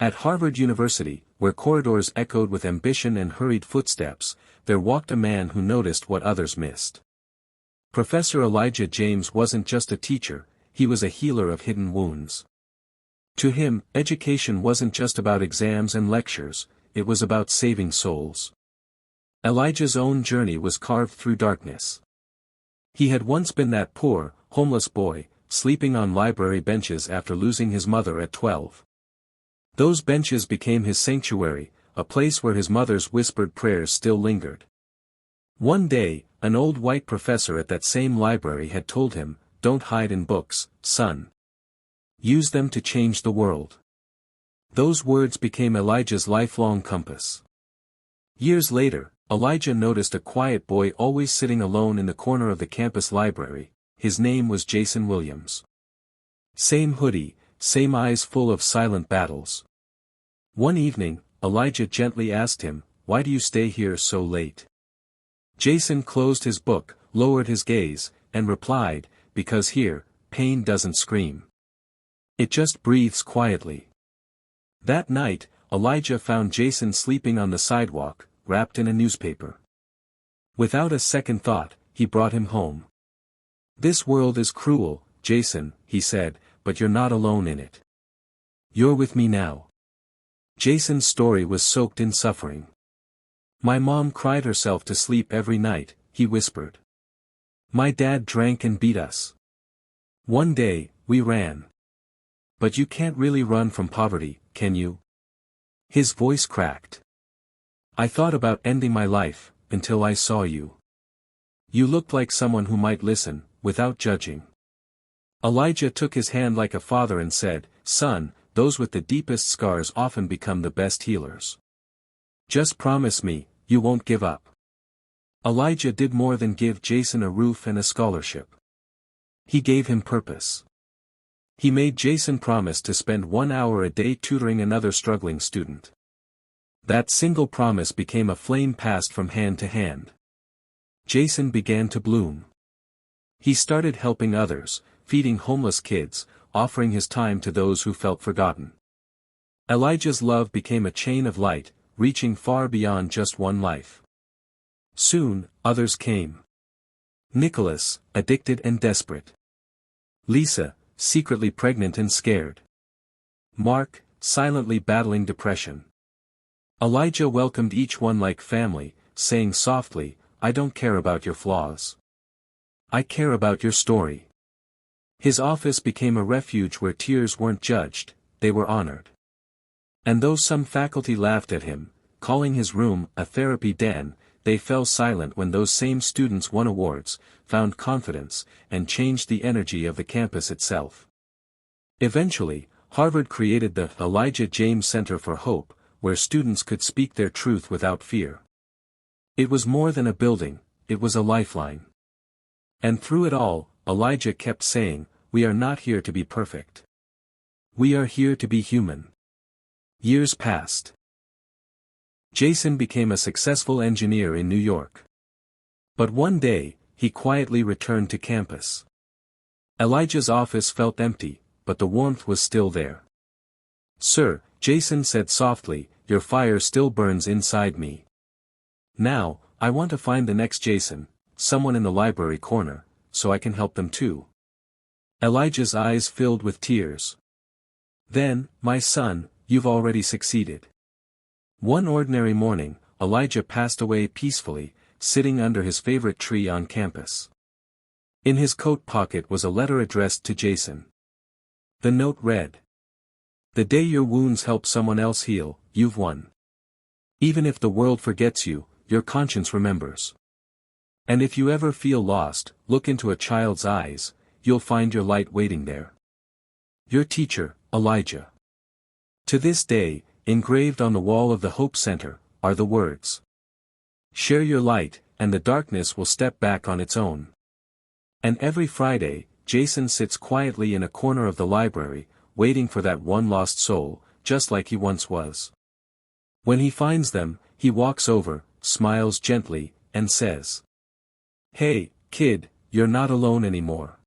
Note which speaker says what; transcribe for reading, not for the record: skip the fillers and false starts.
Speaker 1: At Harvard University, where corridors echoed with ambition and hurried footsteps, there walked a man who noticed what others missed. Professor Elijah James wasn't just a teacher, he was a healer of hidden wounds. To him, education wasn't just about exams and lectures, it was about saving souls. Elijah's own journey was carved through darkness. He had once been that poor, homeless boy, sleeping on library benches after losing his mother at 12. Those benches became his sanctuary, a place where his mother's whispered prayers still lingered. One day, an old white professor at that same library had told him, "Don't hide in books, son. Use them to change the world." Those words became Elijah's lifelong compass. Years later, Elijah noticed a quiet boy always sitting alone in the corner of the campus library. His name was Jason Williams. Same hoodie, same eyes full of silent battles. One evening, Elijah gently asked him, "Why do you stay here so late?" Jason closed his book, lowered his gaze, and replied, "Because here, pain doesn't scream. It just breathes quietly." That night, Elijah found Jason sleeping on the sidewalk, wrapped in a newspaper. Without a second thought, he brought him home. "This world is cruel, Jason," he said, "but you're not alone in it. You're with me now." Jason's story was soaked in suffering. "My mom cried herself to sleep every night," he whispered. "My dad drank and beat us. One day, we ran. But you can't really run from poverty, can you?" His voice cracked. "I thought about ending my life, until I saw you. You looked like someone who might listen, without judging." Elijah took his hand like a father and said, "Son, those with the deepest scars often become the best healers. Just promise me, you won't give up." Elijah did more than give Jason a roof and a scholarship. He gave him purpose. He made Jason promise to spend 1 hour a day tutoring another struggling student. That single promise became a flame passed from hand to hand. Jason began to bloom. He started helping others, feeding homeless kids, offering his time to those who felt forgotten. Elijah's love became a chain of light, reaching far beyond just one life. Soon, others came. Nicholas, addicted and desperate. Lisa, secretly pregnant and scared. Mark, silently battling depression. Elijah welcomed each one like family, saying softly, "I don't care about your flaws. I care about your story." His office became a refuge where tears weren't judged, they were honored. And though some faculty laughed at him, calling his room a therapy den, they fell silent when those same students won awards, found confidence, and changed the energy of the campus itself. Eventually, Harvard created the Elijah James Center for Hope, where students could speak their truth without fear. It was more than a building, it was a lifeline. And through it all, Elijah kept saying, "We are not here to be perfect. We are here to be human." Years passed. Jason became a successful engineer in New York. But one day, he quietly returned to campus. Elijah's office felt empty, but the warmth was still there. "Sir," Jason said softly, "your fire still burns inside me. Now, I want to find the next Jason, someone in the library corner, so I can help them too." Elijah's eyes filled with tears. "Then, my son, you've already succeeded." One ordinary morning, Elijah passed away peacefully, sitting under his favorite tree on campus. In his coat pocket was a letter addressed to Jason. The note read, "The day your wounds help someone else heal, you've won. Even if the world forgets you, your conscience remembers. And if you ever feel lost, look into a child's eyes, you'll find your light waiting there. Your teacher, Elijah." To this day, engraved on the wall of the Hope Center, are the words, "Share your light, and the darkness will step back on its own." And every Friday, Jason sits quietly in a corner of the library, waiting for that one lost soul, just like he once was. When he finds them, he walks over, smiles gently, and says, "Hey, kid, you're not alone anymore."